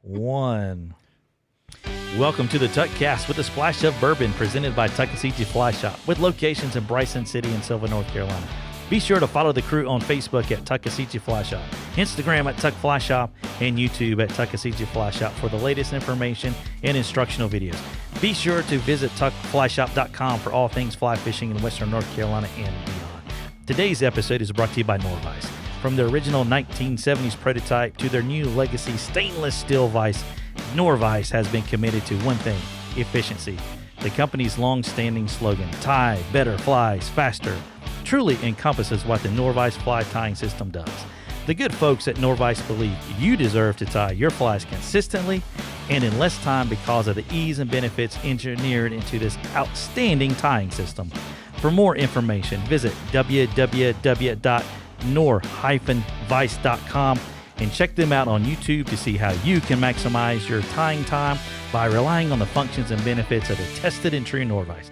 1. Welcome to the Tuckcast with a splash of bourbon, presented by Tuckaseegee Fly Shop, with locations in Bryson City and Sylva, North Carolina. Be sure to follow the crew on Facebook at Tuckaseegee Fly Shop, Instagram at Tuck Fly Shop, and YouTube at Tuckaseegee Fly Shop for the latest information and instructional videos. Be sure to visit tuckflyshop.com for all things fly fishing in Western North Carolina and beyond. Today's episode is brought to you by Norvise. From their original 1970s prototype to their new legacy stainless steel vise, Norvise has been committed to one thing: efficiency. The company's long-standing slogan, "Tie better flies faster," truly encompasses what the Norvise fly tying system does. The good folks at Norvise believe you deserve to tie your flies consistently and in less time because of the ease and benefits engineered into this outstanding tying system. For more information, visit www.nor-vice.com and check them out on YouTube to see how you can maximize your tying time by relying on the functions and benefits of the tested and true Norvise.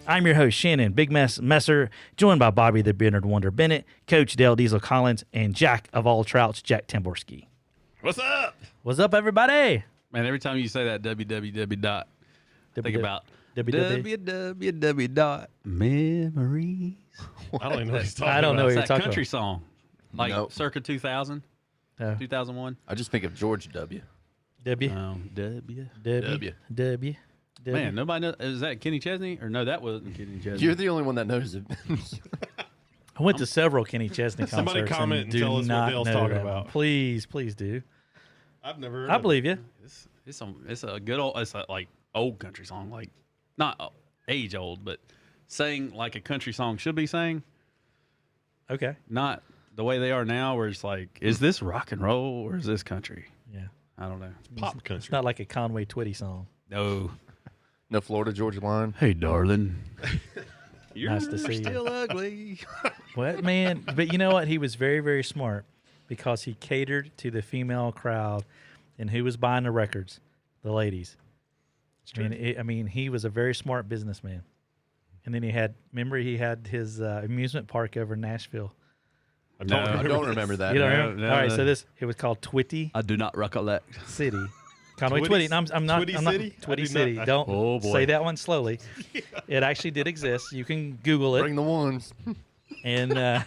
I'm your host, Shannon Big Messer, joined by Bobby the Bearded Wonder Bennett, Coach Dale Diesel Collins, and Jack of all Trouts, Jack Timborski. What's up? What's up, everybody? Man, every time you say that www dot, think about www dot memories. I don't even know what he's talking I don't know about. what you're That talking country about. song, like Nope. circa 2000, Oh. 2001. I just think of George W. W. W. W. Man, nobody knows. Is that Kenny Chesney? Or no, that wasn't Kenny Chesney. You're the only one that knows it. I went to several Kenny Chesney concerts. Somebody comment and do tell us what not Dale's know talking that about. one. Please do. I've never heard I of believe you. It's a good old, it's a like old country song, like not age old, but sang like a country song should be sang. Okay. Not the way they are now, where it's like, is this rock and roll or is this country? Yeah. I don't know. pop It's country. not like a Conway Twitty song. No. No Florida Georgia line. Hey, darling. You're Nice to see you. still ugly. What, man? But you know what? He was very, very smart because he catered to the female crowd. And who was buying the records? The ladies. I mean, he was a very smart businessman. And then he had his amusement park over in Nashville. I No. I don't remember that. You don't no, remember? no, All right, no. so it was called Twitty I do not recollect. City. Conway Twitty- Twitty. No, I'm not. Twitty I'm not City? I Twitty do City. not- Don't Oh, boy. say that one slowly. It actually did exist. You can Google it. Bring the ones. And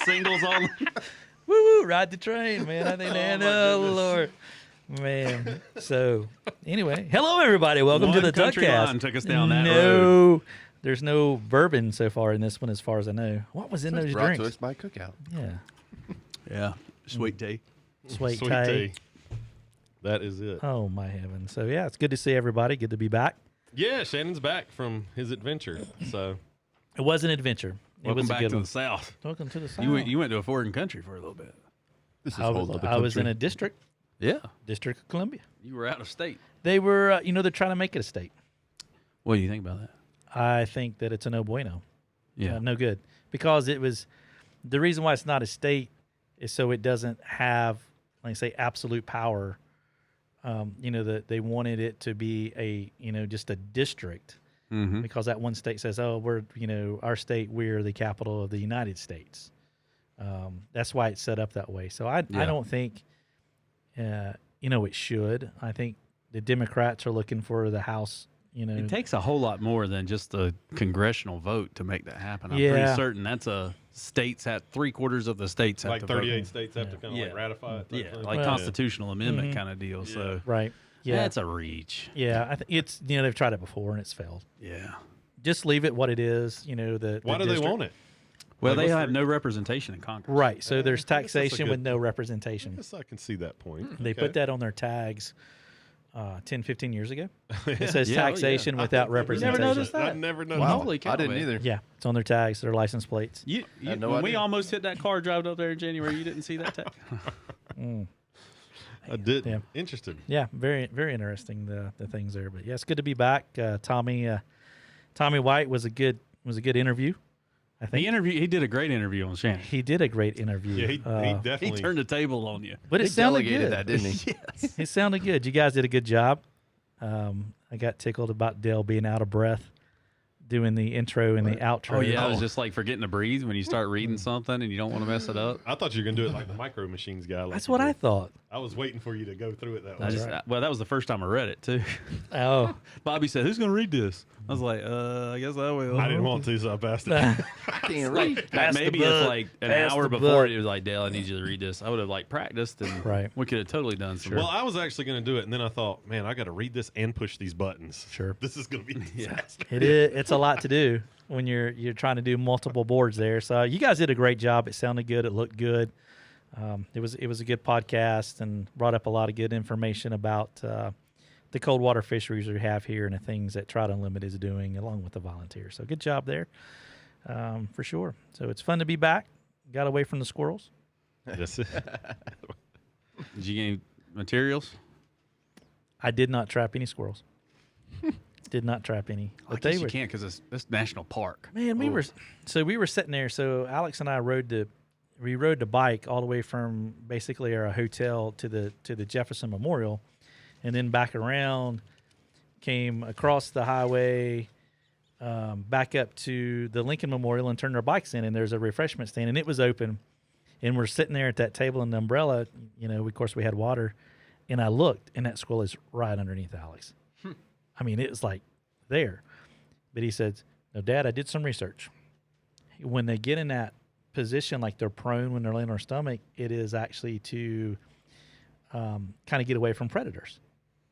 Singles on. woo, ride the train, man. I think Oh, that. my Oh, goodness. Lord. Man. So, anyway, hello, everybody. Welcome to One the country Tuckcast. line took us down that no, road. there's no bourbon so far in this one, as far as I know. What was in those Brought drinks? to us by Cookout. Yeah. Yeah. Sweet tea. Sweet Sweet tea. tea. That is it. Oh, my heavens. So, yeah, it's good to see everybody. Good to be back. Yeah, Shannon's back from his adventure. So It was an adventure. It Welcome was a back good to one. the South. Welcome to the South. You went to a foreign country for a little bit. This is I whole was, other I was in country. a district of Columbia. You were out of state. They were, they're trying to make it a state. What do you think about that? I think that it's a no bueno. Yeah. No good. Because it was, the reason why it's not a state is so it doesn't have, like say, absolute power. That they wanted it to be just a district, Mm-hmm. because that one state says, oh, we're, our state, we're the capital of the United States. That's why it's set up that way. So I don't think, it should. I think the Democrats are looking for the House, It takes a whole lot more than just a congressional vote to make that happen. I'm Yeah. pretty certain that's a states at 3/4 of the states have like to 38 vote. states have to kind of like Yeah. ratify it. type Yeah, thing. like Well, constitutional amendment kind of deal. So right. Yeah. that's a reach. Yeah. I think it's, they've tried it before and it's failed. Yeah. Just leave it what it is, Why do they want it? Well, Like, they what's have the- no representation in Congress. Right. So there's I guess that's a taxation with good- no I representation. guess I can see that point. They Okay. put that on their tags 10, 15 years ago. It says Yeah, oh, yeah. taxation without representation. noticed that? I've never noticed. Wow. Holy cow, I didn't man. either. Yeah, it's on their tags, their license plates. You, had no when we idea. almost hit that car drive up there in January, you didn't see that tag? I did. Yeah. Interesting. Yeah, very, very interesting the things there. But yeah, it's good to be back. Tommy White was a good interview. I think He did a great interview on Shannon. he did a great interview. Yeah, he He definitely. turned the table on you. but it He sounded delegated good. that, didn't he? It sounded good. You guys did a good job. I got tickled about Dale being out of breath doing the intro and the outro. Oh yeah, I was just like forgetting to breathe when you start reading something and you don't want to mess it up. I thought you were gonna do it like the Micro Machines guy. Like That's you what did. I thought. I was waiting for you to go through it that way. I just, well, that was the first time I read it too. Oh, Bobby said, "Who's gonna read this?" I was like, I guess I will." I didn't want to, so I passed it. I can't read. Pass the Maybe book. if like an Pass hour the before book. it was like, Dale, I need you to read this. I would have like practiced and Right. we could have totally done some. Well, I was actually going to do it, and then I thought, man, I got to read this and push these buttons. Sure. This is going to be a disaster. it is. It's a lot to do when you're trying to do multiple boards there. So you guys did a great job. It sounded good. It looked good. It was a good podcast and brought up a lot of good information about the cold water fisheries we have here and the things that Trout Unlimited is doing along with the volunteers. So good job there, for sure. So it's fun to be back. Got away from the squirrels. Yes. Did you get any materials? I did not trap any squirrels. Did not trap any. I guess you can't because it's national park. Man, we were sitting there. So Alex and I rode the bike all the way from basically our hotel to the Jefferson Memorial, and then back around, came across the highway, back up to the Lincoln Memorial and turned our bikes in. And there's a refreshment stand, and it was open. And we're sitting there at that table in the umbrella. You know, of course, we had water, and I looked, and that squirrel is right underneath Alex. I mean, it was like there. But he said, "No, Dad, I did some research. When they get in that position, like they're prone when they're laying on their stomach, it is actually to kind of get away from predators.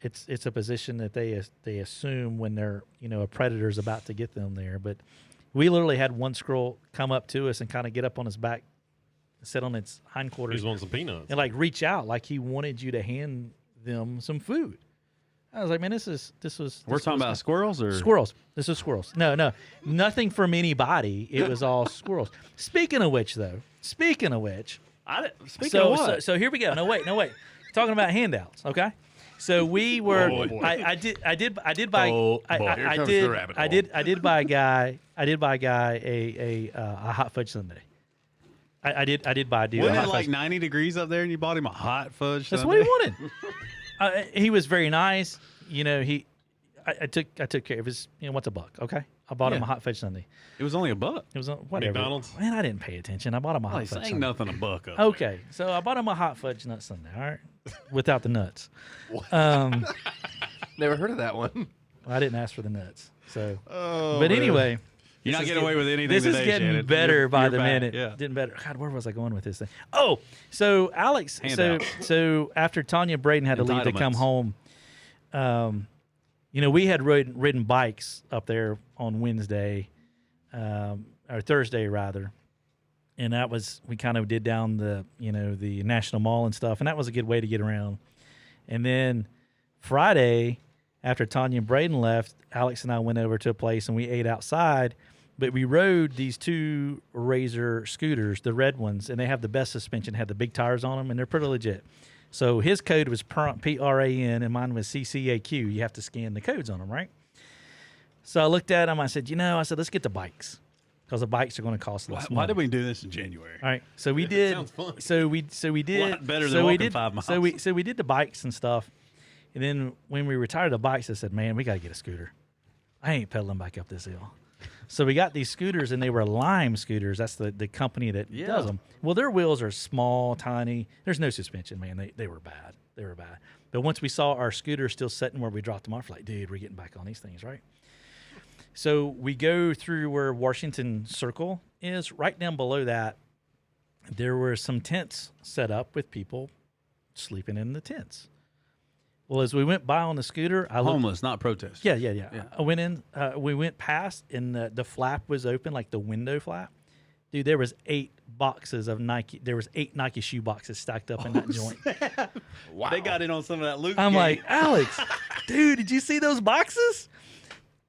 It's a position that they assume when they're, you know, a predator's about to get them there. But we literally had one squirrel come up to us and kind of get up on his back, sit on its He hindquarters, just wanted some peanuts. and like reach out like he wanted you to hand them some food. I was like, man, this was. We're talking about squirrels or squirrels. This is squirrels. No, nothing from anybody. It was all squirrels. Speaking of which, speaking of what? So here we go. No wait. Talking about handouts, okay? So we were. Oh, boy. I did buy. Oh, I, boy. I, Here I comes did. the rabbit I hole. did. I did buy a guy. A hot fudge sundae. I did buy a dude. a Wasn't hot it like fudge. 90 degrees up there and you bought him a hot fudge? That's sundae? what he wanted. He was very nice. You know, I took care of his. You know, what's a buck? Okay, I bought him Yeah. a hot fudge sundae. It was only a buck. It was whatever. McDonald's? Man, I didn't pay attention. I bought him a hot Like, fudge ain't sundae. nothing a buck up Okay, so I bought him a hot fudge nut sundae. All right, without the nuts. Never heard of that one. I didn't ask for the nuts. So, Oh, but man. anyway, You're not this is getting away with anything This is today, getting Shannon. better You're- by you're the back. minute. Yeah. Getting better. God, where was I going with this thing? Oh, so Alex. Handout. So after Tanya Braden had to leave to come home, you know, we had ridden bikes up there on Wednesday, or Thursday rather, and that was we kind of did down the the National Mall and stuff, and that was a good way to get around. And then Friday, after Tanya and Braden left, Alex and I went over to a place and we ate outside. But we rode these two Razor scooters, the red ones, and they have the best suspension, had the big tires on them, and they're pretty legit. So his code was PRAN, and mine was CCAQ. You have to scan the codes on them, right? So I looked at them. I said, let's get the bikes because the bikes are going to cost less Why money. did we do this in January? All right, so we did. sounds fun. So we did. A lot better so than we walking did, 5 miles. So we did the bikes and stuff, and then when we retired the bikes, I said, "Man, we got to get a scooter. I ain't pedaling back up this hill." So we got these scooters, and they were Lime scooters. That's the company that does them. Well, their wheels are small, tiny. There's no suspension, man. They were bad. They were bad. But once we saw our scooters still sitting where we dropped them off, like, dude, we're getting back on these things, right? So we go through where Washington Circle is. Right down below that, there were some tents set up with people sleeping in the tents. Well, as we went by on the scooter, I looked. Homeless, not protest. Yeah. I went in. We went past, and the flap was open, like the window flap. Dude, there was 8 boxes of Nike. There was 8 Nike shoe boxes stacked up in that joint. Wow. They got in on some of that loot. I'm game. like, Alex, dude, did you see those boxes?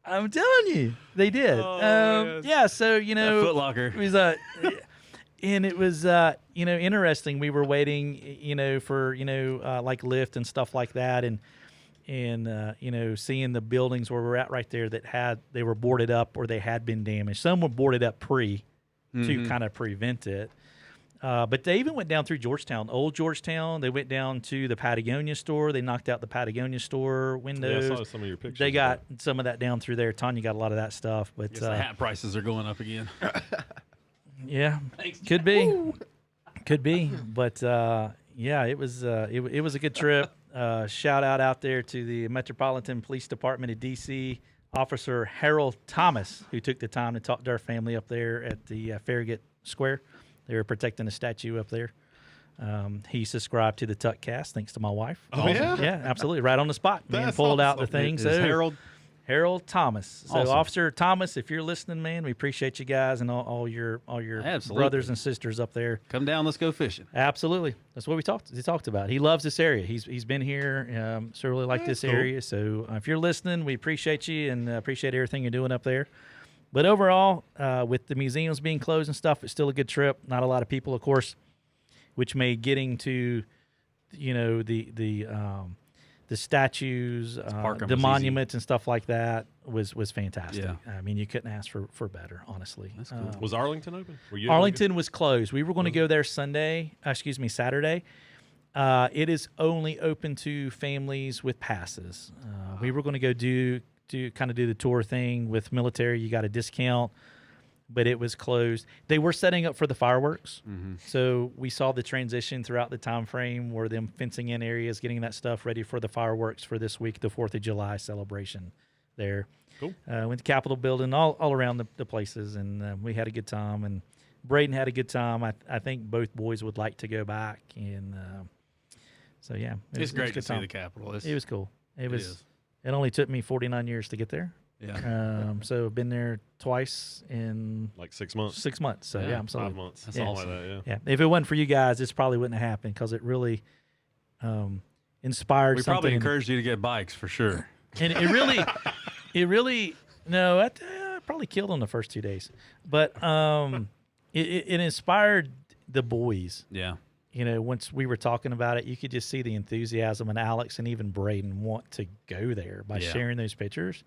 I'm telling you, they did. Oh, yes. Yeah, so That Foot Locker. it was and it was interesting. We were waiting, for like Lyft and stuff like that, and seeing the buildings where we're at right there that they were boarded up or they had been damaged. Some were boarded up to kind of prevent it. But they even went down through Georgetown, old Georgetown. They went down to the Patagonia store. They knocked out the Patagonia store windows. Yeah, I saw some of your pictures. They of got that. some of that down through there. Tanya got a lot of that stuff. But Guess the hat prices are going up again. yeah, Thanks, could be, could be. But yeah, it was it was a good trip. Shout out there to the Metropolitan Police Department of D.C. Officer Harold Thomas, who took the time to talk to our family up there at the Farragut Square. They were protecting a statue up there. He subscribed to the Tuckcast, thanks to my wife. Oh, yeah? Yeah, absolutely. Right on the spot. Man, That's pulled out the awesome. thing. Is So Harold? Thomas. So Awesome. Officer Thomas, if you're listening, man, we appreciate you guys and all your Absolutely. brothers and sisters up there. Come down, let's go fishing. Absolutely, that's what he talked about. He loves this area. He's been here. So really like this cool. area. So if you're listening, we appreciate you and appreciate everything you're doing up there. But overall, with the museums being closed and stuff, it's still a good trip. Not a lot of people, of course, which made getting to, the statues, Park 'em the was monuments and stuff like that was fantastic. Yeah. I mean, you couldn't ask for better, honestly. That's cool. Was Arlington open? Were you able to Arlington was closed. We were going to go there Saturday. It is only open to families with passes. We were going to go do the tour thing with military. You got a discount, but it was closed. They were setting up for the fireworks, so we saw the transition throughout the time frame where them fencing in areas, getting that stuff ready for the fireworks for this week, the 4th of July celebration there. Cool. Went to Capitol Building, all around the places, and we had a good time. And Braden had a good time. I think both boys would like to go back, and so yeah, It's a great to good see time. the Capitol. It was cool. It was. is. It only took me 49 years to get there. Yeah. So I've been there twice in like 6 months? 6 months. So yeah, I'm sorry. 5 months. That's Something awesome. like that, yeah. Yeah, if it wasn't for you guys, this probably wouldn't have happened because it really inspired We something. probably encouraged you to get bikes for sure. And it really, no, I probably killed them the first 2 days, but it inspired the boys. Yeah. Once we were talking about it, you could just see the enthusiasm in Alex and even Braden want to go there by Yeah. sharing those pictures.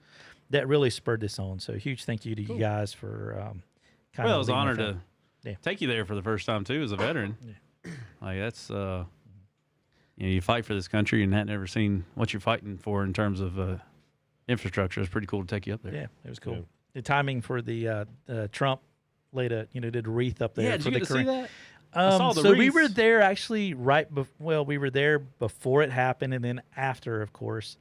That really spurred this on. So huge thank you to you guys for kind Well, I of was leading honored with to Yeah. take you there for the first time too as a veteran. Like that's you fight for this country and had never seen what you're fighting for in terms of infrastructure. It's pretty cool to take you up there. Yeah, it was cool. Yeah. The timing for the Trump did a wreath up there Yeah, for did you the get to see Korean. that? I saw the So we wreaths. were there actually we were there before it happened and then after, of course.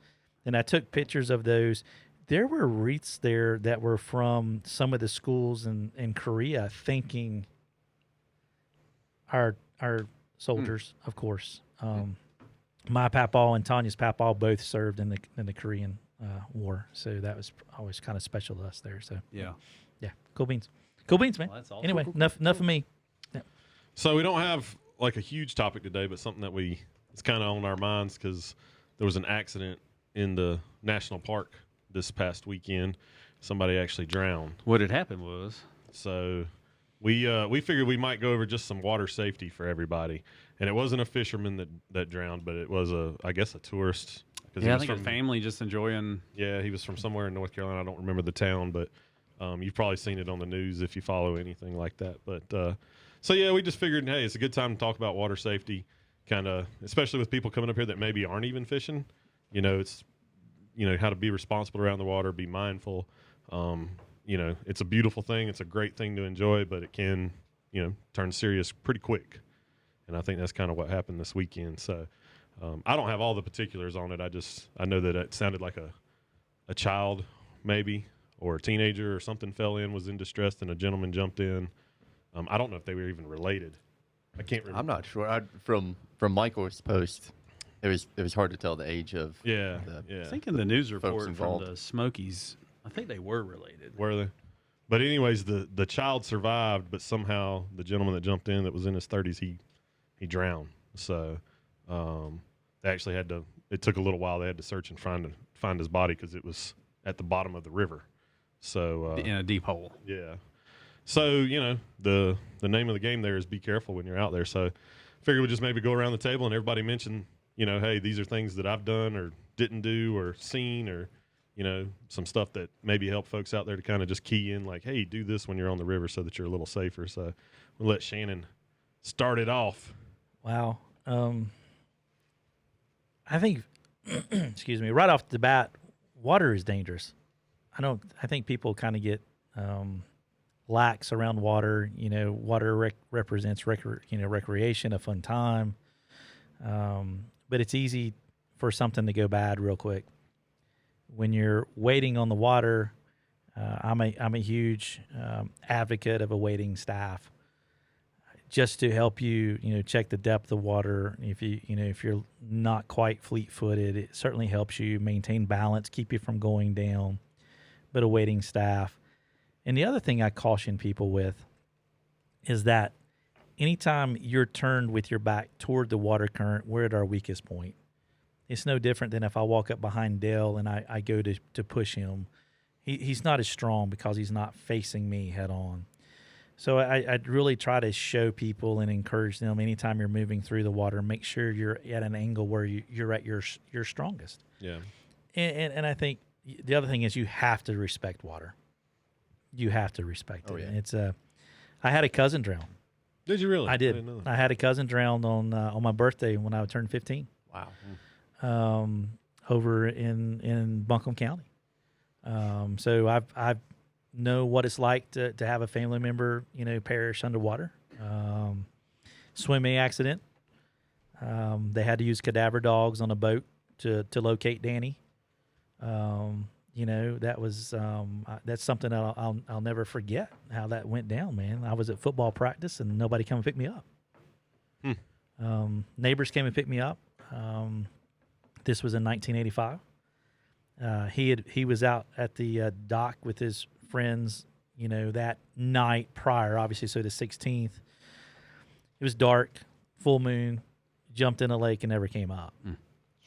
And I took pictures of those. There were wreaths there that were from some of the schools in Korea thanking our soldiers, of course. My papaw and Tanya's papaw both served in the Korean War, so that was always kind of special to us there. So Yeah. yeah, cool beans, man. Well, that's awesome. Anyway, Cool, enough of me. So we don't have like a huge topic today, but something that it's kind of on our minds because there was an accident in the national park this past weekend. Somebody actually drowned. What had happened was So we figured we might go over just some water safety for everybody. And it wasn't a fisherman that drowned, but it was I guess a tourist. 'Cause he I was think a family just enjoying. Yeah, he was from somewhere in North Carolina. I don't remember the town, but you've probably seen it on the news if you follow anything like that. But so yeah, we just figured, hey, it's a good time to talk about water safety, kind of, especially with people coming up here that maybe aren't even fishing. It's how to be responsible around the water, be mindful. It's a beautiful thing. It's a great thing to enjoy, but it can, turn serious pretty quick. And I think that's kind of what happened this weekend. So I don't have all the particulars on it. I know that it sounded like a child maybe or a teenager or something was in distress and a gentleman jumped in. I don't know if they were even related. I can't remember. I'm not sure. From Michael's post, it was hard to tell the age of. Yeah, the- yeah. I think in the news folks report from involved. the Smokies, I think they were related. Were they? But anyways, the child survived, but somehow the gentleman that jumped in that was in his 30s, he drowned. So they actually it took a little while. They had to search and find his body because it was at the bottom of the river. So In a deep hole. yeah. So, the name of the game there is be careful when you're out there. So figured we'd just maybe go around the table and everybody mention, hey, these are things that I've done or didn't do or seen or, some stuff that maybe help folks out there to kind of just key in like, hey, do this when you're on the river so that you're a little safer. So we'll let Shannon start it off? Wow. I think, excuse me, right off the bat, water is dangerous. I think people kind of get lax around water. You know, water represents recreation, a fun time. But it's easy for something to go bad real quick. When you're waiting on the water, I'm a huge advocate of a waiting staff, just to help you, check the depth of water. If you're not quite fleet-footed, it certainly helps you maintain balance, keep you from going down. But a waiting staff. And the other thing I caution people with is that anytime you're turned with your back toward the water current, we're at our weakest point. It's no different than if I walk up behind Dale and I go to push him. He's not as strong because he's not facing me head on. So I'd really try to show people and encourage them anytime you're moving through the water, make sure you're at an angle where you're at your strongest. Yeah. And I think the other thing is you have to respect water. You have to respect it. Yeah. It's I had a cousin drown. Did you really? I did. didn't know that. I had a cousin drowned on my birthday when I turned 15. Wow. Over in Buncombe County. So I've know what it's like to have a family member, perish underwater. Swimming accident. They had to use cadaver dogs on a boat to locate Danny. That was that's something that I'll never forget how that went down, man. I was at football practice and nobody came and picked me up. Neighbors came and picked me up. This was in 1985. He was out at the dock with his friends, that night prior, obviously, so the 16th. It was dark, full moon, jumped in a lake and never came up.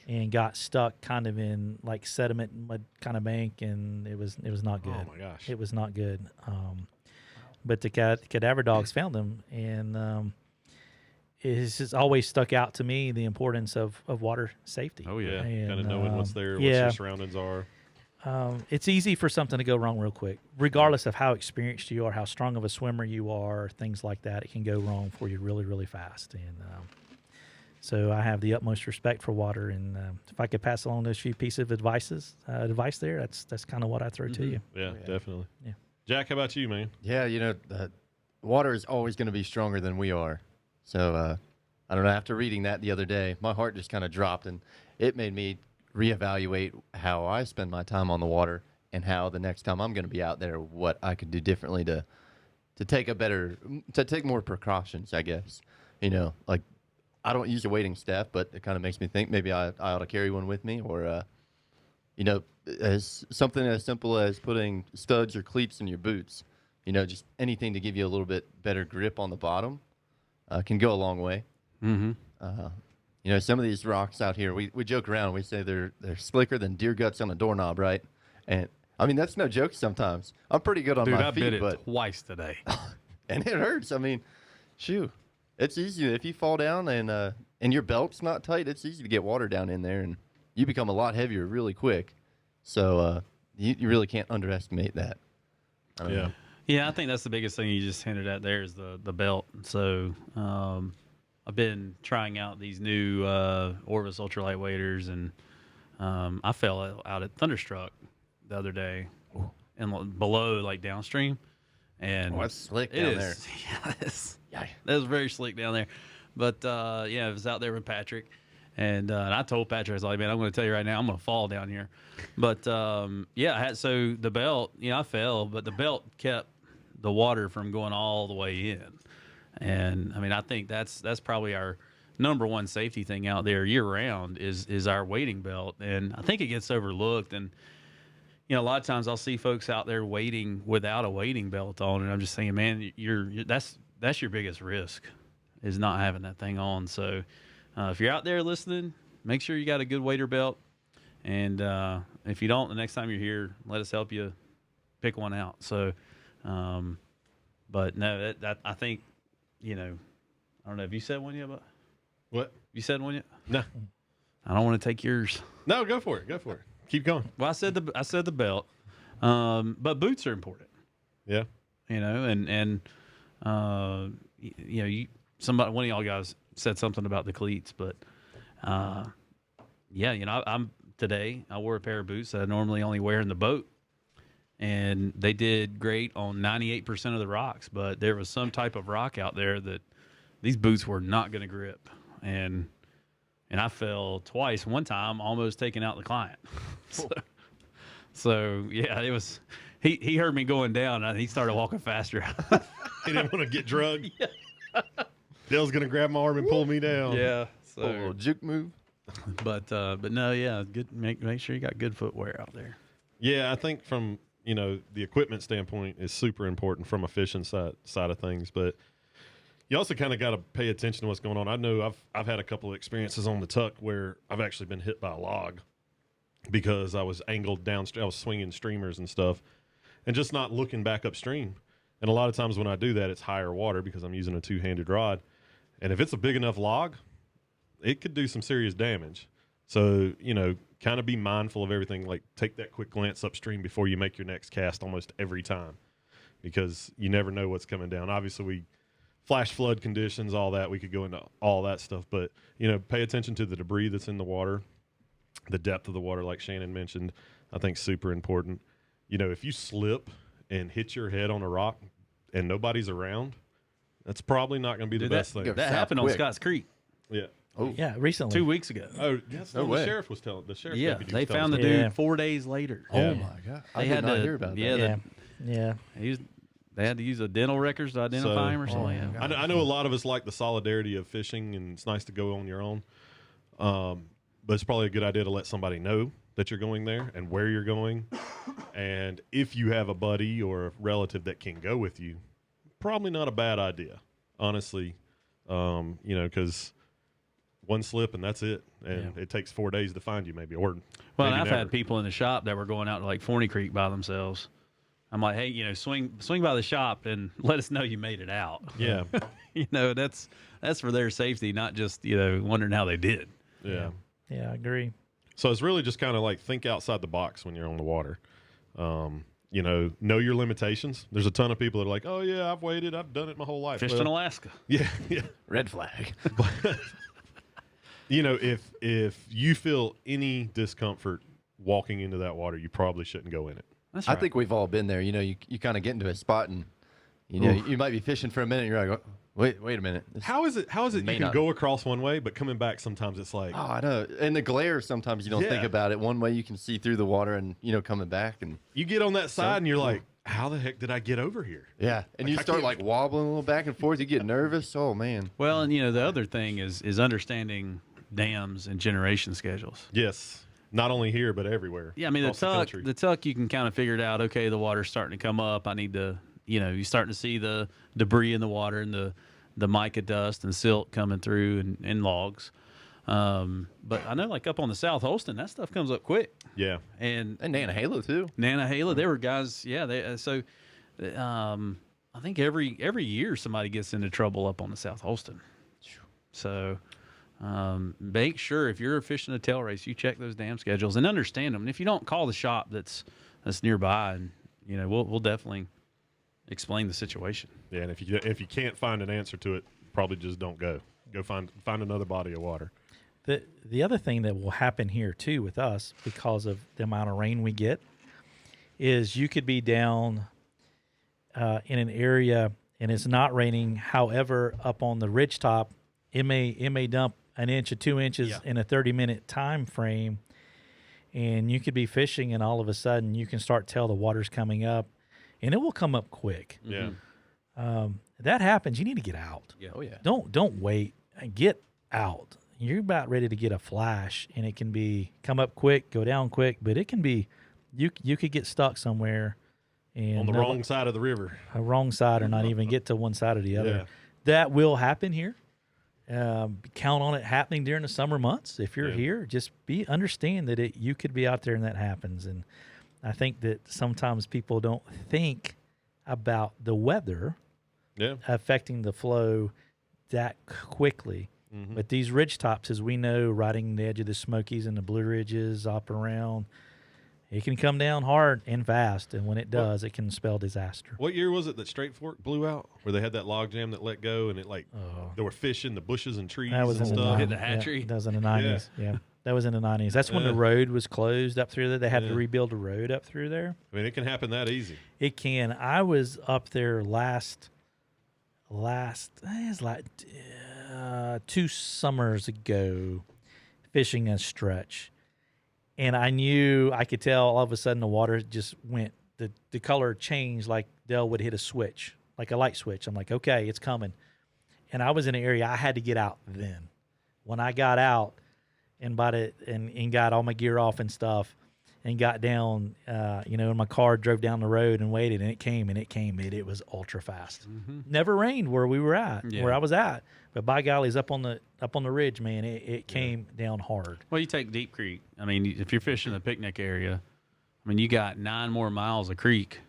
And got stuck kind of in like sediment mud kind of bank, and it was not good. Oh my gosh. It was not good. But the cadaver dogs found him, and it's just always stuck out to me the importance of water safety. Oh yeah. Yeah. Kind of knowing what's there, what yeah. your surroundings are. It's easy for something to go wrong real quick, regardless of how experienced you are, how strong of a swimmer you are, things like that. It can go wrong for you really, really fast. And so I have the utmost respect for water. And if I could pass along those few pieces of advice there, that's kind of what I throw to you. Yeah, definitely. Yeah. Jack, how about you, man? Yeah, water is always going to be stronger than we are. So I don't know. After reading that the other day, my heart just kind of dropped, and it made me reevaluate how I spend my time on the water and how the next time I'm going to be out there, what I could do differently to take more precautions, I guess. Like I don't use a waiting staff, but it kind of makes me think maybe I ought to carry one with me, or as something as simple as putting studs or cleats in your boots. Just anything to give you a little bit better grip on the bottom can go a long way. Mm-hmm. Some of these rocks out here, we joke around. We say they're slicker than deer guts on a doorknob, right? And I mean that's no joke. Sometimes I'm pretty good on Dude, my I feet, bit it but twice today. and it hurts. I mean, shoot, it's easy if you fall down and your belt's not tight. It's easy to get water down in there, and you become a lot heavier really quick. So you really can't underestimate that. I don't know. Yeah, I think that's the biggest thing you just hinted at there is the belt. So I've been trying out these new Orvis ultralight waders, and I fell out at Thunderstruck the other day, and below like downstream, and that's slick down there. Yeah, that was very slick down there. But I was out there with Patrick, and I told Patrick, I was like, man, I'm going to tell you right now, I'm going to fall down here. But I had the belt, I fell, but the belt kept the water from going all the way in. And I mean, I think that's probably our number one safety thing out there year round is our wading belt. And I think it gets overlooked. And, a lot of times I'll see folks out there wading without a wading belt on. And I'm just thinking, man, that's your biggest risk is not having that thing on. So if you're out there listening, make sure you got a good wader belt. And if you don't, the next time you're here, let us help you pick one out. So, but no, that I think, I don't know. Have you said one yet? But What? You said one yet? No. I don't want to take yours. No, go for it. Go for it. Keep going. Well, I said the belt, but boots are important. Yeah. And one of y'all guys said something about the cleats, but yeah, today I wore a pair of boots that I normally only wear in the boat, and they did great on 98% of the rocks, but there was some type of rock out there that these boots were not going to grip, and I fell twice. One time, almost taking out the client. so yeah, it was. He heard me going down, and he started walking faster. He didn't want to get drugged. Yeah. Dale's gonna grab my arm and pull me down. Yeah. A little juke move. But no, yeah, good. Make sure you got good footwear out there. Yeah, I think from the equipment standpoint is super important from a fishing side of things, but you also kind of got to pay attention to what's going on. I know I've had a couple of experiences on the Tuck where I've actually been hit by a log because I was angled downstream. I was swinging streamers and stuff, and just not looking back upstream. And a lot of times when I do that, it's higher water because I'm using a two-handed rod. And if it's a big enough log, it could do some serious damage. So, kind of be mindful of everything. Like, take that quick glance upstream before you make your next cast almost every time, because you never know what's coming down. Obviously, flash flood conditions, all that, we could go into all that stuff. But, pay attention to the debris that's in the water, the depth of the water, like Shannon mentioned, I think super important. If you slip and hit your head on a rock and nobody's around, that's probably not going to be the best thing. That happened on Scotts Creek. Yeah. Oh, yeah, recently. 2 weeks ago. Oh, that's No what way. the sheriff was telling. The sheriff. Yeah, deputy they was telling found the us. dude Yeah. 4 days later. Yeah. Oh my god! I They did had not to- hear about yeah, that. Yeah. They had to use the dental records to identify him or something. Oh, Yeah. I know a lot of us like the solidarity of fishing, and it's nice to go on your own. But it's probably a good idea to let somebody know that you're going there and where you're going. And if you have a buddy or a relative that can go with you, probably not a bad idea, honestly. Because one slip and that's it. And it takes 4 days to find you, maybe. Or Well, maybe and I've never. had people in the shop that were going out to like Forney Creek by themselves. I'm like, hey, swing by the shop and let us know you made it out. Yeah. That's for their safety, not just wondering how they did. Yeah. Yeah, I agree. So it's really just kind of like think outside the box when you're on the water. Know your limitations. There's a ton of people that are like, oh, yeah, I've waded. I've done it my whole life. Fished Well, in Alaska. Yeah, yeah. Red flag. If you feel any discomfort walking into that water, you probably shouldn't go in it. That's I right. think we've all been there. You kind of get into a spot and you might be fishing for a minute. And you're like, wait a minute. How is it you May can not- go across one way, but coming back sometimes it's like, Oh, I know. And the glare, sometimes you don't think Yeah. about it. One way you can see through the water and, coming back. And you get on that side and you're like, how the heck did I get over here? yeah. And Like, you I start can't- like wobbling a little back and forth. You get nervous. Oh, man. Well, and the other thing is understanding dams and generation schedules. Yes. Not only here, but everywhere. Yeah, I mean across country. the tuck you can kind of figure it out. Okay, the water's starting to come up. I need to, you're starting to see the debris in the water and the mica dust and silt coming through and logs. But I know like up on the South Holston, that stuff comes up quick. Yeah. And And Halo, too. Nantahala, there were guys. Yeah, I think every year somebody gets into trouble up on the South Holston. So make sure if you're fishing a tail race, you check those dam schedules and understand them. And if you don't, call the shop that's nearby, and we'll definitely explain the situation. Yeah, and if you can't find an answer to it, probably just don't go. Go find another body of water. The other thing that will happen here too with us, because of the amount of rain we get, is you could be down in an area and it's not raining. However, up on the ridge top, it may dump an inch or 2 inches in a 30-minute time frame, and you could be fishing and all of a sudden you can start tell the water's coming up, and it will come up quick. Yeah. That happens. You need to get out. Yeah. Oh, yeah. Don't wait. Get out. You're about ready to get a flash, and it can be come up quick, go down quick, but it can be you could get stuck somewhere and On the wrong side of the river. a wrong side, or not even get to one side or the other. Yeah. That will happen here. Count on it happening during the summer months. If you're here, just understand that you could be out there and that happens. And I think that sometimes people don't think about the weather Yeah. affecting the flow that quickly. Mm-hmm. But these ridge tops, as we know, riding the edge of the Smokies and the Blue Ridges up around, It can come down hard and fast, and when it does, it can spell disaster. What year was it that Straight Fork blew out, where they had that log jam that let go, and it there were fish in the bushes and trees That was and in the stuff? Hit 90s. the hatchery. Yeah, that was in the 90s. Yeah. That was in the 90s. That's when the road was closed up through there. They had to rebuild a road up through there. I mean, it can happen that easy. It can. I was up there last it was like 2 summers ago fishing a stretch. And I could tell all of a sudden the water just went, the color changed like Dell would hit a switch, like a light switch. I'm like, okay, it's coming. And I was in an area I had to get out then. When I got out and got all my gear off and stuff and got down, in my car, drove down the road and waited, and it came. It was ultra fast. Mm-hmm. Never rained where we were at, where I was at. But by golly, up on the ridge, man, it came down hard. Well, you take Deep Creek. I mean, if you're fishing the picnic area, I mean, you got 9 more miles of creek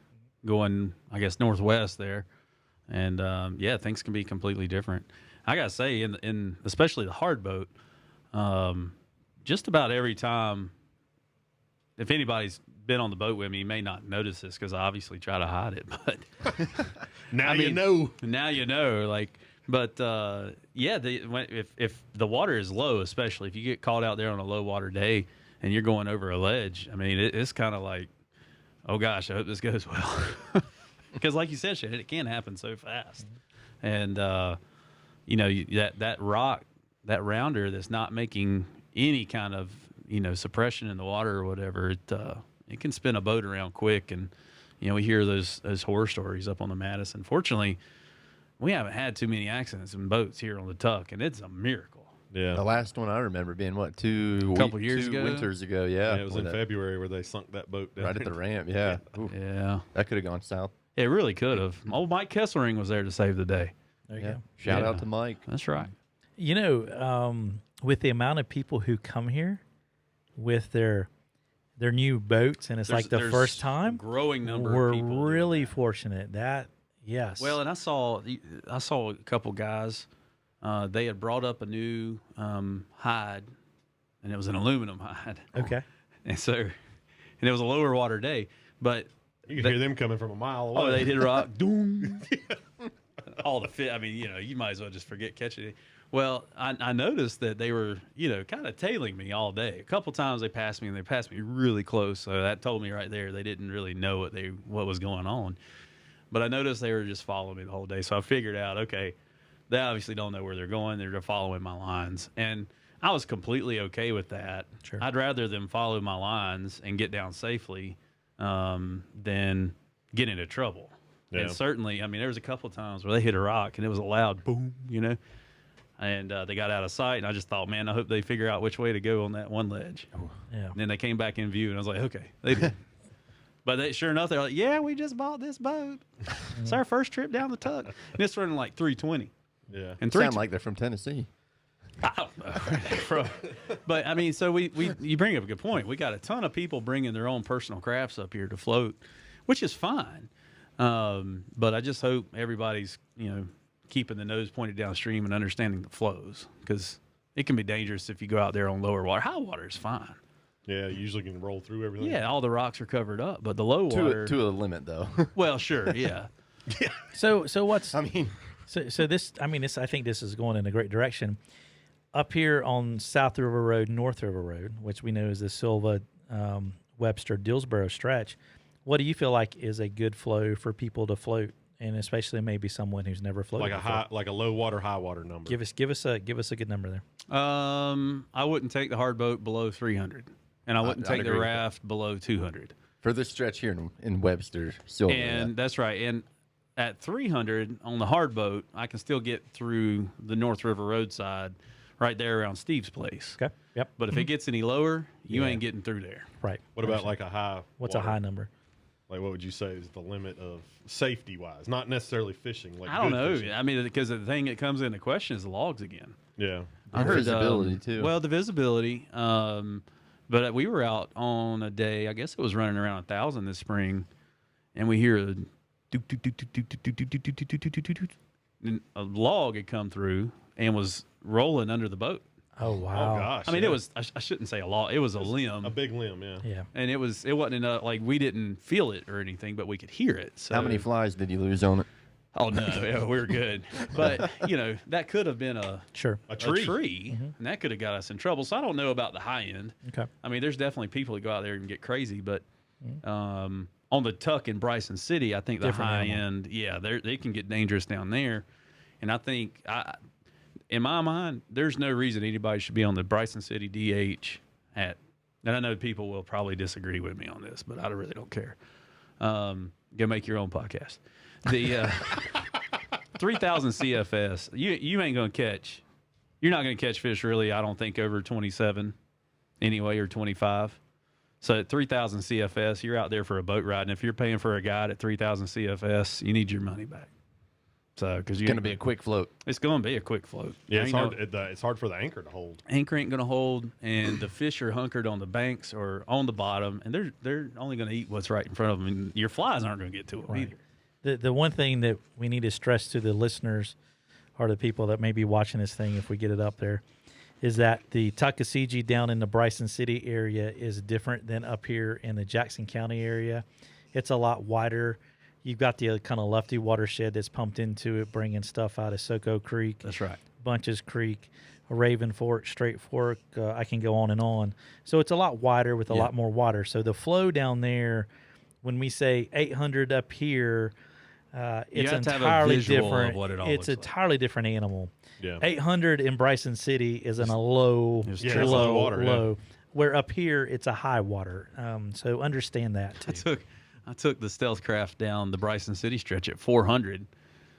going, I guess, northwest there. And, things can be completely different. I got to say, in especially the hard boat, just about every time, if anybody's been on the boat with me, you may not notice this because I obviously try to hide it. But Now you know. Now you know, like. But if the water is low, especially if you get caught out there on a low water day and you're going over a ledge, I mean, it's kind of like, oh gosh, I hope this goes well, because like you said, Shannon, it can happen so fast, and that rock, that rounder that's not making any kind of suppression in the water or whatever, it can spin a boat around quick, and we hear those horror stories up on the Madison. Fortunately, we haven't had too many accidents in boats here on the Tuck, and it's a miracle. Yeah. The last one I remember being, two winters ago. Yeah. It was in February where they sunk that boat down. Right at the ramp, yeah. Ooh. Yeah. That could have gone south. It really could have. Old Mike Kesselring was there to save the day. There you go. Shout out to Mike. That's right. With the amount of people who come here with their new boats, and it's like the first time, growing number we're of people. We're really fortunate that. Yes. Well, and I saw a couple guys. They had brought up a new hide, and it was an aluminum hide. Okay. And it was a lower water day, but you could hear them coming from a mile away. Oh, they hit a rock. Doom. All the fit. I mean, you might as well just forget catching it. Well, I noticed that they were, kind of tailing me all day. A couple times they passed me, and they passed me really close. So that told me right there they didn't really know what was going on. But I noticed they were just following me the whole day. So I figured out, okay, they obviously don't know where they're going. They're following my lines. And I was completely okay with that. Sure. I'd rather them follow my lines and get down safely than get into trouble. Yeah. And certainly, I mean, there was a couple of times where they hit a rock and it was a loud boom, and they got out of sight. And I just thought, man, I hope they figure out which way to go on that one ledge. Yeah. And then they came back in view, and I was like, okay, they did. But sure enough, they're like, yeah, we just bought this boat. It's our first trip down the Tuck. And it's running like 320. Yeah. And Sound like they're from Tennessee. I don't know where they're from. But, I mean, so you bring up a good point. We got a ton of people bringing their own personal crafts up here to float, which is fine. But I just hope everybody's, keeping the nose pointed downstream and understanding the flows, because it can be dangerous if you go out there on lower water. High water is fine. Yeah, you usually can roll through everything. Yeah, all the rocks are covered up, but the low water to a limit, though. Well, sure, yeah. Yeah. So what's I mean, so this? I mean, I think this is going in a great direction. Up here on South River Road, North River Road, which we know is the Silva, Webster, Dillsboro stretch. What do you feel like is a good flow for people to float, and especially maybe someone who's never floated? Like a low water, high water number. Give us a good number there. I wouldn't take the hard boat below 300, and I wouldn't take the raft below 200 for this stretch here in Webster, Silva. And that's right. And at 300 on the hard boat, I can still get through the North River roadside, right there around Steve's place. Okay. Yep. But if it gets any lower, you ain't getting through there. Right. What about like a high? What's water? a high number? Like, what would you say is the limit of safety-wise? Not necessarily fishing. Like, I don't know. Fishing. I mean, because the thing that comes into question is the logs again. Yeah. I heard visibility too. Well, the visibility. But we were out on a day. I guess it was running around 1,000 this spring, and we hear a and a log had come through and was rolling under the boat. Oh wow. Oh gosh. I mean, yeah. it was. I shouldn't say a log. It was a limb, a big limb. Yeah. Yeah. and it wasn't like we didn't feel it or anything, but we could hear it. So How many flies did you lose on it? Oh no, yeah, we were good. But that could have been a Sure. A tree. and that could have got us in trouble. So I don't know about the high end. Okay. I mean, there's definitely people that go out there and get crazy, but on the Tuck in Bryson City, I think the Different high animal. end, they can get dangerous down there. And I think, in my mind, there's no reason anybody should be on the Bryson City DH and I know people will probably disagree with me on this, but I really don't care. Go make your own podcast. The 3,000 CFS, you ain't going to catch. You're not going to catch fish really, I don't think, over 27 anyway, or 25. So at 3,000 CFS, you're out there for a boat ride, and if you're paying for a guide at 3,000 CFS, you need your money back. So because It's going to be a quick float. it's going to be a quick float. Yeah, it's Ain't hard. no- It's hard for the anchor to hold. anchor ain't going to hold, and the fish are hunkered on the banks or on the bottom, and they're only going to eat what's right in front of them, and your flies aren't going to get to them Right. either. The one thing that we need to stress to the listeners or the people that may be watching this thing if we get it up there is that the Tuckaseegee down in the Bryson City area is different than up here in the Jackson County area. It's a lot wider. You've got the kind of lefty watershed that's pumped into it, bringing stuff out of Soco Creek, That's right. Bunches Creek, Raven Fork, Straight Fork. I can go on and on. So it's a lot wider with a lot more water. So the flow down there, when we say 800 up here, it's have to have a entirely visual of different. what it all It's looks like. entirely different animal. Yeah. 800 in Bryson City is in a low, It's Yeah, it's low water, yeah. low. Where up here it's a high water. So understand that too. I took the stealth craft down the Bryson City stretch at 400.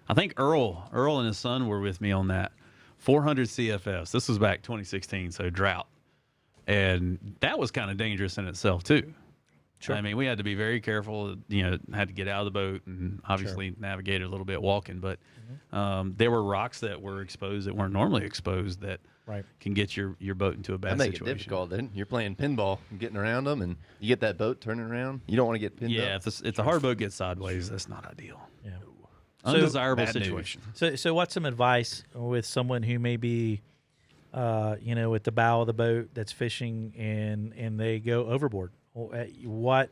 I think Earl and his son were with me on that. 400 CFS. This was back 2016, so drought. And that was kind of dangerous in itself too. Sure. I mean, we had to be very careful, had to get out of the boat and obviously navigate a little bit walking, but there were rocks that were exposed that weren't normally exposed that Right. can get your boat into a bad That make situation. it difficult, then. You're playing pinball and getting around them, and you get that boat turning around. You don't want to get pinned Yeah, up. if the hard boat gets sideways, that's not ideal. Yeah. Undesirable bad news. situation. So what's some advice with someone who may be, at the bow of the boat that's fishing and they go overboard? What?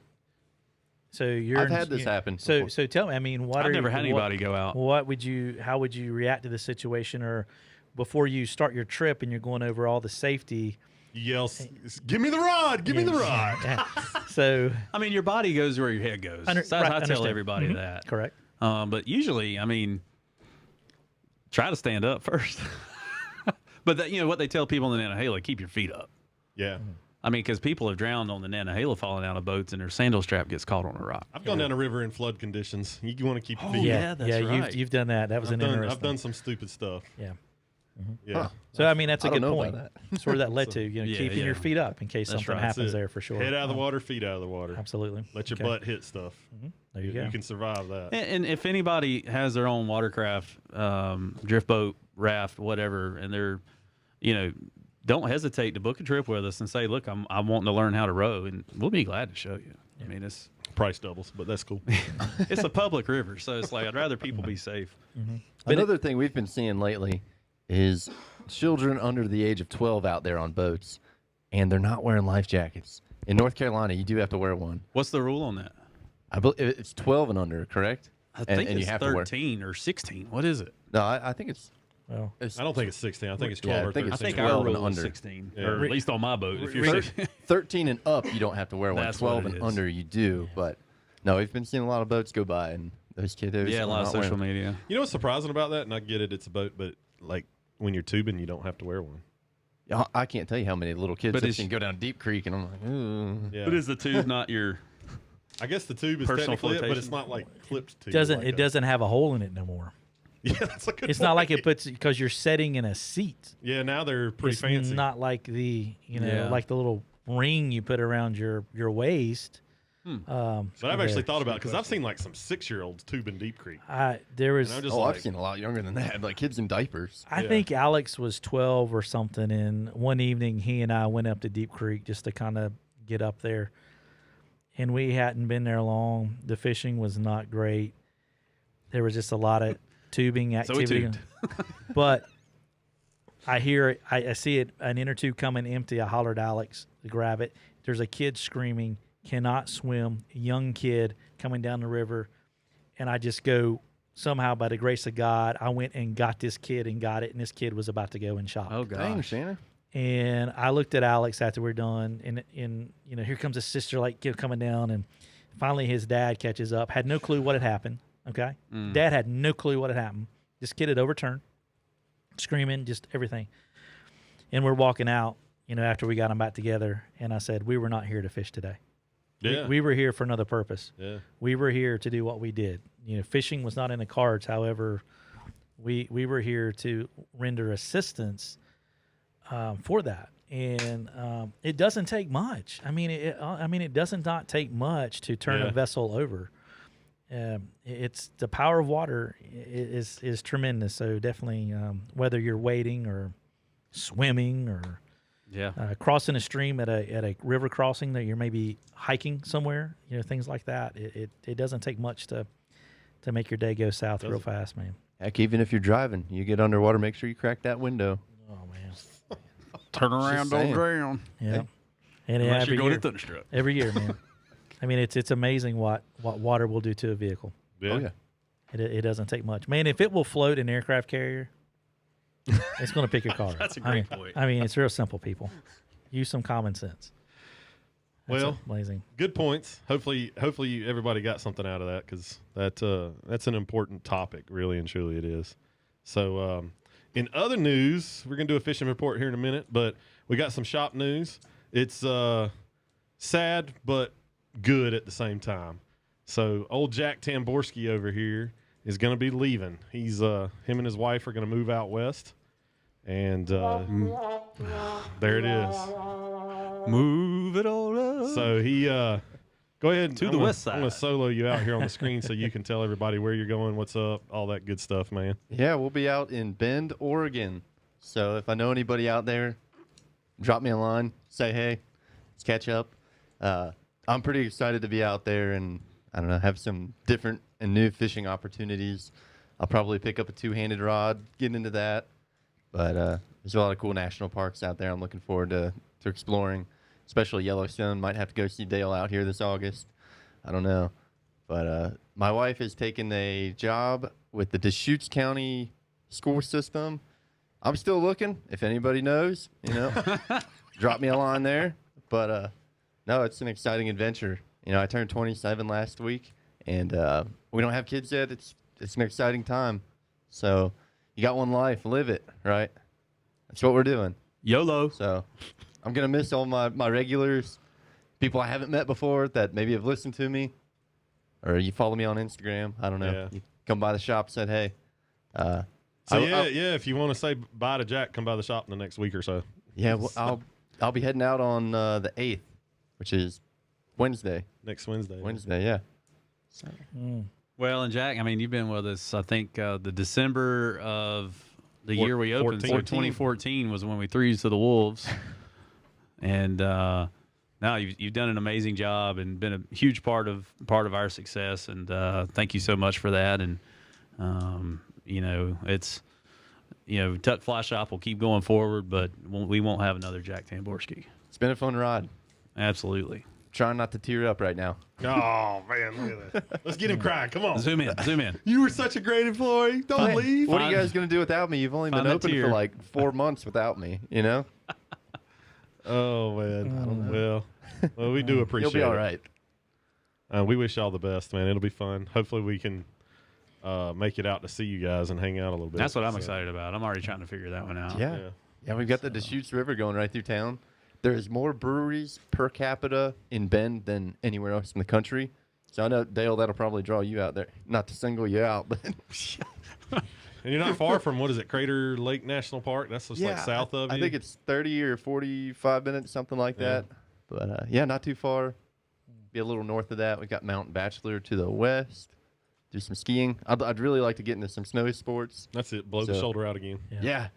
So you're. I've had this happen So before. tell me. I mean, what I've are never you, had anybody go out. How would you react to the situation, or before you start your trip and you're going over all the safety? You yell, "Give me the rod! Give me the rod!" So I mean, your body goes where your head goes. Under- So right, I tell understand. everybody Mhm. that. correct. But usually, I mean, try to stand up first. But what they tell people in the Nantahala, keep your feet up. Yeah. I mean, because people have drowned on the Nantahala falling out of boats and their sandal strap gets caught on a rock. I've gone down a river in flood conditions. You want to keep your Oh, feet. yeah, that's right. You've done that. That was I've interesting. I've done some stupid stuff. Yeah. Yeah. Huh. So I mean, that's a I don't good know point. about That's where that led to. Yeah, Keeping your yeah. feet up in case That's something right. That's happens it. there for sure. Head out of the water, feet out of the water. Absolutely. Let your Okay. butt hit stuff. There you go. You can survive that. And if anybody has their own watercraft, drift boat, raft, whatever, and they're, don't hesitate to book a trip with us and say, look, I'm wanting to learn how to row, and we'll be glad to show you. I mean, it's Price doubles, but that's cool. it's a public river, so it's like I'd rather people be safe. Another thing we've been seeing lately is children under the age of 12 out there on boats, and they're not wearing life jackets. In North Carolina, you do have to wear one. What's the rule on that? I believe it's 12 and under, correct? I And- think and you it's have to wear- 13 or 16. What is it? No, I think it's. Well, it's I don't think it's 16. I think it's 12 Yeah, I or think 13. it's I think 12 our and rule is under. 16, Yeah. or at least on my boat. If you're Re- 13 and up, you don't have to wear one. That's 12 what it and is. under, you do. But no, we've been seeing a lot of boats go by, and those kiddos. yeah, a are lot of not social wearing- media. You know what's surprising about that? And I get it, it's a boat, but like when you're tubing, you don't have to wear one. I can't tell you how many little kids But I've it's- seen go down Deep Creek, and I'm like, ooh. Yeah. But is the tube not your? I guess the tube is Personal technically it, but flotation? it's not like clipped to. doesn't like it doesn't have a hole in it no more? Yeah, that's a good. It's not like point. it puts because you're setting in a seat. Yeah, now they're pretty It's fancy. not like the Yeah. like the little ring you put around your waist. But I've actually thought about it because I've seen like some 6-year-olds tubing Deep Creek. There was. And I'm just Oh, like, I've seen a lot younger than that, like kids in diapers. I Yeah. think Alex was 12 or something, and one evening he and I went up to Deep Creek just to kind of get up there. And we hadn't been there long. The fishing was not great. There was just a lot of tubing So we activity. tubed. But I hear it. I see it, an inch or two coming empty. I hollered Alex to grab it. There's a kid screaming, cannot swim, young kid coming down the river. And I just go, somehow by the grace of God, I went and got this kid and got it. And this kid was about to go in shock. Oh, gosh. Dang, Shannon. And I looked at Alex after we're done. And here comes a sister like kid coming down. And finally his dad catches up. Had no clue what had happened. Okay. Dad had no clue what had happened. This kid had overturned, screaming, just everything. And we're walking out, after we got them back together. And I said, we were not here to fish today. Yeah. We were here for another purpose. Yeah. We were here to do what we did. Fishing was not in the cards. However, we were here to render assistance for that. And it doesn't take much. It doesn't not take much to turn a vessel over. It's the power of water is tremendous. So definitely, whether you're wading or swimming or crossing a stream at a river crossing that you're maybe hiking somewhere, things like that. It doesn't take much to make your day go south real fast, man. Heck, even if you're driving, you get underwater, make sure you crack that window. Oh man, Turn around, don't saying. drown. yeah. And Unless every you're going year, to Thunderstruck. every year, man. It's amazing what water will do to a vehicle. Yeah. Oh, yeah. It doesn't take much, man. If it will float an aircraft carrier, it's going to pick your car. That's a great point. It's real simple, people. Use some common sense. That's Well, amazing. good points. Hopefully everybody got something out of that, because that's an important topic, really and truly it is. So in other news, we're going to do a fishing report here in a minute, but we got some shop news. It's sad but good at the same time. So old Jack Tamborski over here is going to be leaving. He's him and his wife are going to move out west, and there it is. Move it all up. So he go ahead To the west side. I'm going to solo you out here on the screen so you can tell everybody where you're going, what's up, all that good stuff, man. Yeah, we'll be out in Bend, Oregon. So if I know anybody out there, drop me a line, say hey, let's catch up. I'm pretty excited to be out there and, I don't know, have some different and new fishing opportunities. I'll probably pick up a two-handed rod, get into that. But there's a lot of cool national parks out there I'm looking forward to exploring, especially Yellowstone. Might have to go see Dale out here this August. I don't know. But my wife has taken a job with the Deschutes County school system. I'm still looking. If anybody knows, drop me a line there. But no, it's an exciting adventure. I turned 27 last week, and we don't have kids yet. It's an exciting time. So you got one life, live it, right? That's what we're doing. YOLO. So I'm going to miss all my regulars, people I haven't met before that maybe have listened to me, or you follow me on Instagram. I don't know. Yeah. You come by the shop, said, hey. If you want to say bye to Jack, come by the shop in the next week or so. Yeah, well, I'll be heading out on the 8th, which is Wednesday. Next Wednesday. Wednesday, yeah. So, Well, and Jack, you've been with us. I think the December of the year we opened, 2014, was when we threw you to the Wolves. And now you've done an amazing job and been a huge part of our success. And thank you so much for that. And it's Tuck Fly Shop will keep going forward, but we won't have another Jack Tamborski. it's been a fun ride. Absolutely. Trying not to tear up right now. Oh, man, look at that. Let's get him crying. Come on. Zoom in. You were such a great employee. Don't leave. What are you guys going to do without me? You've only been Find that open tear. for like 4 months without me, Oh, man. Well, we do appreciate You'll be all it. right. We wish y'all the best, man. It'll be fun. Hopefully we can make it out to see you guys and hang out a little bit. That's what I'm So, excited about. I'm already trying to figure that one out. Yeah. Yeah, we've got the Deschutes River going right through town. There's more breweries per capita in Bend than anywhere else in the country. So I know, Dale, that'll probably draw you out there. Not to single you out, but And you're not far from, what is it, Crater Lake National Park? That's just like south of you. I think it's 30 or 45 minutes, something like that. But not too far. Be a little north of that. We got Mount Bachelor to the west. Do some skiing. I'd really like to get into some snow sports. That's it. Blow the So- shoulder out again. Yeah.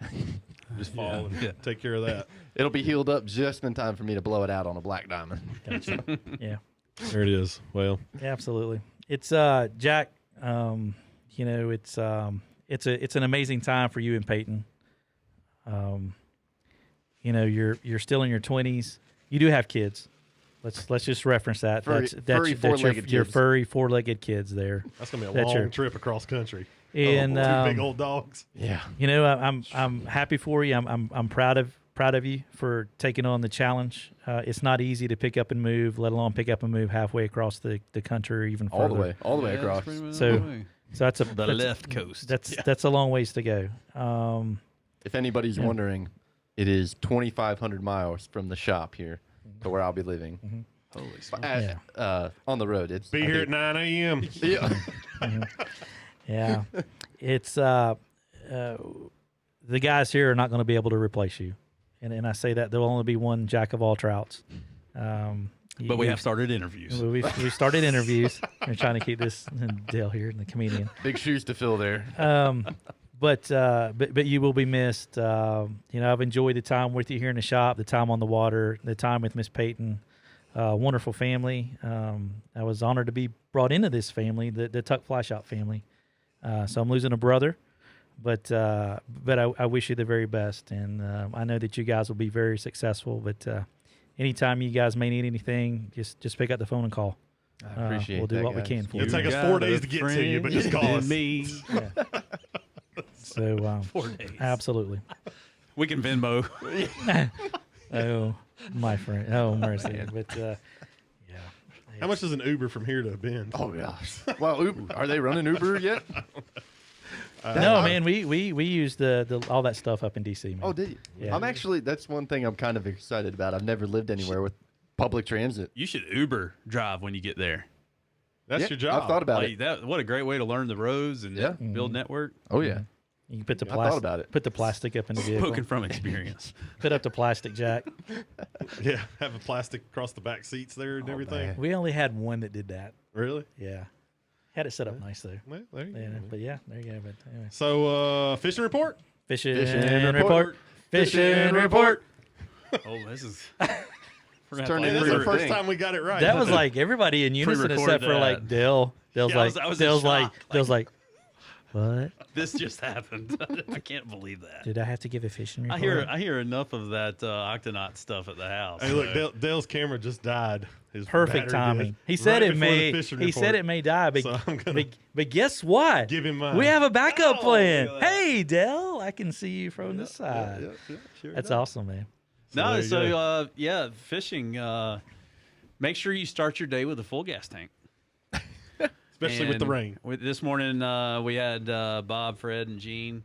Just fall and take care of that. It'll be healed up just in time for me to blow it out on a black diamond. Gotcha. Yeah. There it is. Well, Absolutely. It's Jack. It's an amazing time for you and Peyton. You know, you're still in your 20s. You do have kids. Let's just reference that. Furry four-legged your kids. furry four-legged kids there. That's gonna be a That's long your- trip across country. And Two big old dogs. Yeah. you know, I'm happy for you. I'm proud of you for taking on the challenge. It's not easy to pick up and move, let alone pick up and move halfway across the country or even further. All the way Yeah, across. that's pretty much So- the way. So that's The left coast. That's a long ways to go. If anybody's wondering, it is 2,500 miles from the shop here to where I'll be living. Holy smokes. On the road. It's Be I here think- at 9 a.m. Yeah. Yeah, it's the guys here are not going to be able to replace you, and I say that there'll only be one jack of all trouts. But we have started interviews. we started interviews. We're trying to keep this Dale here, the comedian. Big shoes to fill there. But you will be missed. You know, I've enjoyed the time with you here in the shop, the time on the water, the time with Miss Peyton. Wonderful family. I was honored to be brought into this family, the Tuck Fly Shop family. So I'm losing a brother, but I wish you the very best, and I know that you guys will be very successful. But anytime you guys may need anything, just pick up the phone and call. I appreciate We'll do that, what we guys. can for It'll you. take us 4 days to get to you, but just call us. Me. So 4 days. absolutely. We can Venmo. Oh, my friend. Oh, mercy. But yeah. How much is an Uber from here to Bend? Oh gosh. Well, Uber, are they running Uber yet? No, man, we use the all that stuff up in DC, man. Oh, did you? Yeah. I'm actually. That's one thing I'm kind of excited about. I've never lived anywhere with public transit. You should Uber drive when you get there. That's Yeah, your job. I've thought about Like it. that. What a great way to learn the roads and Yeah. build network. Oh yeah. You can put the I thought plastic. about it. Put the plastic up in the vehicle. Spoken from experience. Put up the plastic jack. Yeah, have a plastic across the back seats there and everything. man. We only had one that did that. Really? Yeah, had it set up nice though. Well, there you Yeah, go. but yeah, there you go. But anyway, So, fishing report? fishing report. report. Fishing report. Oh, this is. turned Hey, into this is Pretty the first thing. time we got it right. That was like everybody in unison Pre-recorded except for like that. Dale. Dale's Yeah, like I was in Dale's like shock, Dale's like, what? This just happened. I can't believe that. Did I have to give a fishing report? I hear enough of that Octonaut stuff at the house. Hey, look, so- Dale's camera just died. His Perfect battery timing. did, He said right it before the may. fishing He said report. it may die, but, So I'm gonna but guess what? give him mine. We have a backup Oh, plan. look at that. Hey, Dale, I can see you from this side. Sure That's does. awesome, man. No, there you so go. yeah, fishing. Make sure you start your day with a full gas tank. Especially with the And rain. This morning we had Bob, Fred, and Gene.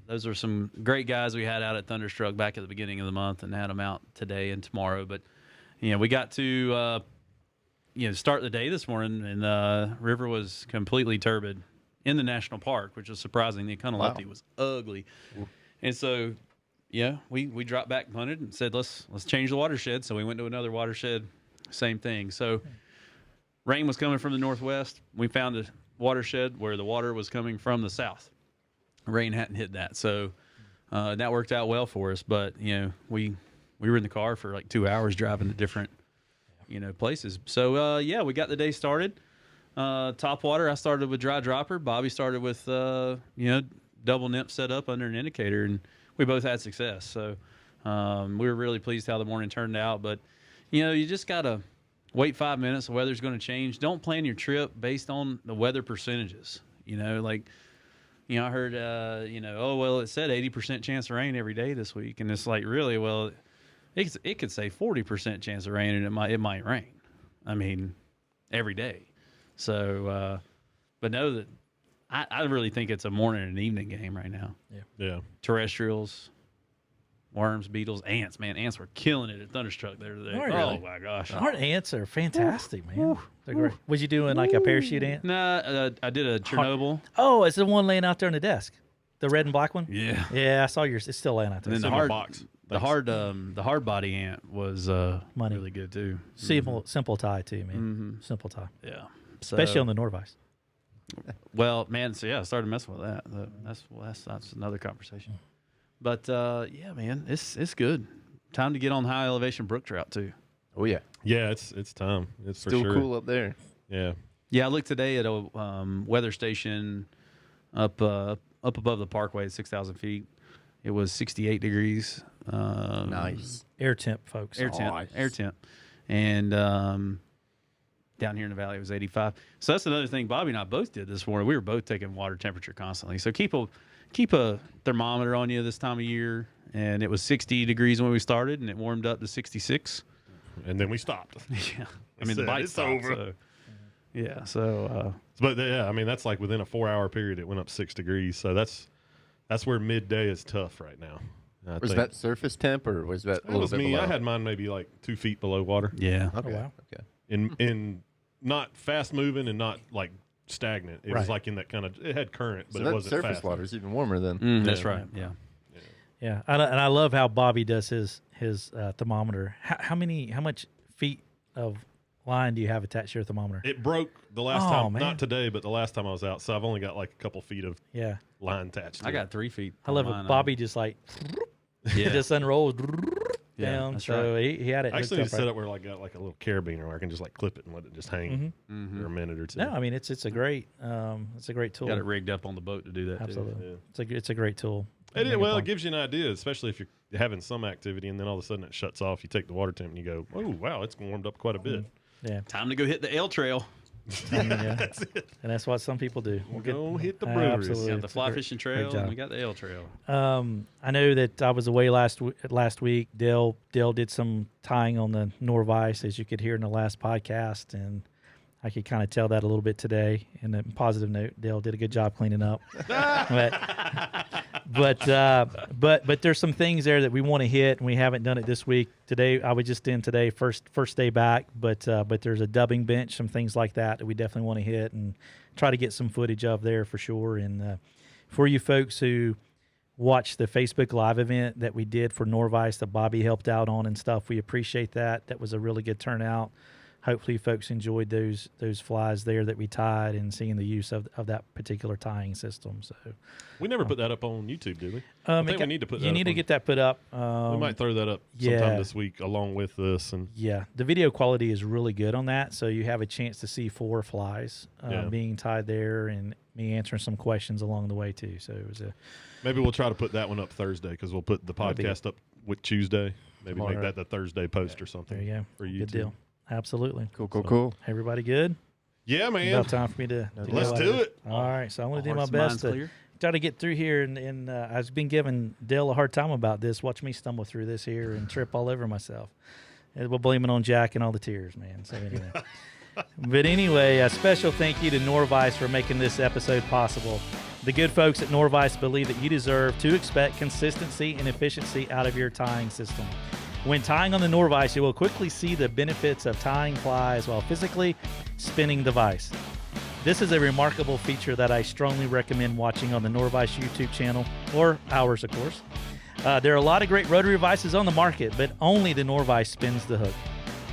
Those are some great guys we had out at Thunderstruck back at the beginning of the month, and had them out today and tomorrow. But we got to start the day this morning, and river was completely turbid in the national park, which was surprising. The Econolepti was ugly, and so we dropped back and punted and said let's change the watershed. So we went to another watershed, same thing. So rain was coming from the northwest. We found a watershed where the water was coming from the south. Rain hadn't hit that, so that worked out well for us. But we were in the car for like 2 hours driving to different places. So we got the day started. Top water, I started with dry dropper. Bobby started with double nip set up under an indicator, and we both had success. So we were really pleased how the morning turned out. But you just gotta wait 5 minutes. The weather's going to change. Don't plan your trip based on the weather percentages. I heard, oh, well, it said 80% chance of rain every day this week. And it's like, really? Well, it could say 40% chance of rain, and it might rain. I mean, every day. So, but know that I really think it's a morning and evening game right now. Yeah. Terrestrials, worms, beetles, ants. Man, ants were killing it at Thunderstruck there today. Oh, Oh, really? my gosh. Our ants are fantastic, man. They're great. Was you doing like a parachute ant? Nah, I did a Chernobyl. Oh, it's the one laying out there on the desk, the red and black one. Yeah. Yeah, I saw yours. It's still laying out there. And then in the my hard box. the hard body ant was Money. really good too. Simple tie too, man. Simple tie, Yeah. especially on the Norvice. Well, man, so I started messing with that. That's another conversation. But yeah, man, it's good. Time to get on high elevation brook trout too. Oh yeah. Yeah, it's time. It's Still for sure. cool up there. Yeah. Yeah, I looked today at a weather station up above the parkway at 6,000 feet, it was 68 degrees. Nice. Air temp, folks. Air temp. Nice. Air temp. And down here in the valley, it was 85. So that's another thing Bobby and I both did this morning. We were both taking water temperature constantly. So keep a thermometer on you this time of year. And it was 60 degrees when we started, and it warmed up to 66. And then we stopped. Yeah. I mean, the Said, bite "It's stopped, over." so. Yeah, so But yeah, I mean, that's like within a 4-hour period, it went up 6 degrees. So that's where midday is tough right now. I Was think. that surface temp or was that a That little was bit me. below? I had mine maybe like 2 feet below water. yeah. Okay. Oh, wow. Okay. In not fast moving and not like stagnant. It was Right. like in that kind of, it had current, but So it that wasn't surface fast. water is even warmer than. That's Yeah. right. Yeah. Yeah, and I love how Bobby does his thermometer. How much feet of line do you have attached to your thermometer? It broke the last Oh, time, man. not today, but the last time I was out. So I've only got like a couple feet of Yeah, line attached. To I it. got 3 feet. I love on it. mine. Bobby just like Yeah. just unrolls Yeah, down. that's So right. he had it. I actually hooked need to up set right. up where like got like a little carabiner where I can just like clip it and let it just hang for a minute or two. No, I mean it's a great tool. Got it rigged up on the boat to do that. Absolutely, Yeah. it's a great tool. It, Make well, fun. it gives you an idea, especially if you're having some activity and then all of a sudden it shuts off. You take the water temp and you go, oh, wow, it's warmed up quite a bit. Yeah, Time to go hit the L trail. I mean, yeah. And that's what some people do. We'll get- go hit the breweries. Absolutely. Got It's the a fly great- fishing great trail, job. and we got the L trail. I know that I was away last week. Dale did some tying on the Norvice, as you could hear in the last podcast, and I could kind of tell that a little bit today. And a positive note, Dale did a good job cleaning up. but there's some things there that we want to hit, and we haven't done it this week. Today, I was just in today, first day back. But there's a dubbing bench, some things like that we definitely want to hit and try to get some footage of there for sure. And for you folks who watched the Facebook Live event that we did for Norvice that Bobby helped out on and stuff, we appreciate that. That was a really good turnout. Hopefully folks enjoyed those flies there that we tied and seeing the use of that particular tying system. So We never put that up on YouTube, did we? I think we need to put that you up need to on- get that put up. We might throw that up yeah. sometime this week along with this. And Yeah, the video quality is really good on that, so you have a chance to see 4 flies Yeah. being tied there and me answering some questions along the way too. So it was a maybe we'll try to put that one up Thursday because we'll put the That'd be podcast up with Tuesday. Maybe Come on, make right. that the Thursday post or something. there you go. For YouTube. Good deal. Absolutely. Cool. Everybody good? Yeah, man. About time for me to Let's go do out. it. All right, so I'm going to do my Hearts and best minds to clear. try to get through here, and I've been giving Dale a hard time about this. Watch me stumble through this here and trip all over myself. And we'll blame it on Jack and all the tears, man. So anyway. But anyway, a special thank you to Norvice for making this episode possible. The good folks at Norvice believe that you deserve to expect consistency and efficiency out of your tying system. When tying on the Norvice, you will quickly see the benefits of tying flies while physically spinning the vise. This is a remarkable feature that I strongly recommend watching on the Norvice YouTube channel, or ours, of course. There are a lot of great rotary vices on the market, but only the Norvice spins the hook.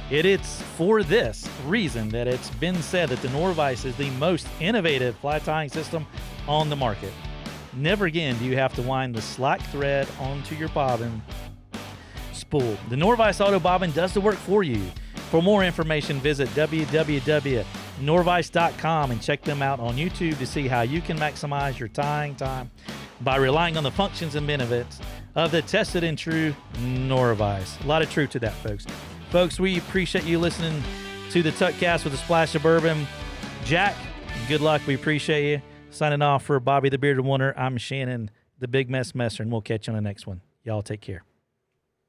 It is for this reason that it's been said that the Norvice is the most innovative fly tying system on the market. Never again do you have to wind the slack thread onto your bobbin spool. The Norvice Auto Bobbin does the work for you. For more information, visit www.norvice.com and check them out on YouTube to see how you can maximize your tying time by relying on the functions and benefits of the tested and true Norvice. A lot of truth to that, folks. Folks, we appreciate you listening to the Tuckcast with a splash of bourbon. Jack, good luck. We appreciate you. Signing off for Bobby the Bearded Wonder, I'm Shannon, the Big Mess Messer, and we'll catch you on the next one. Y'all take care.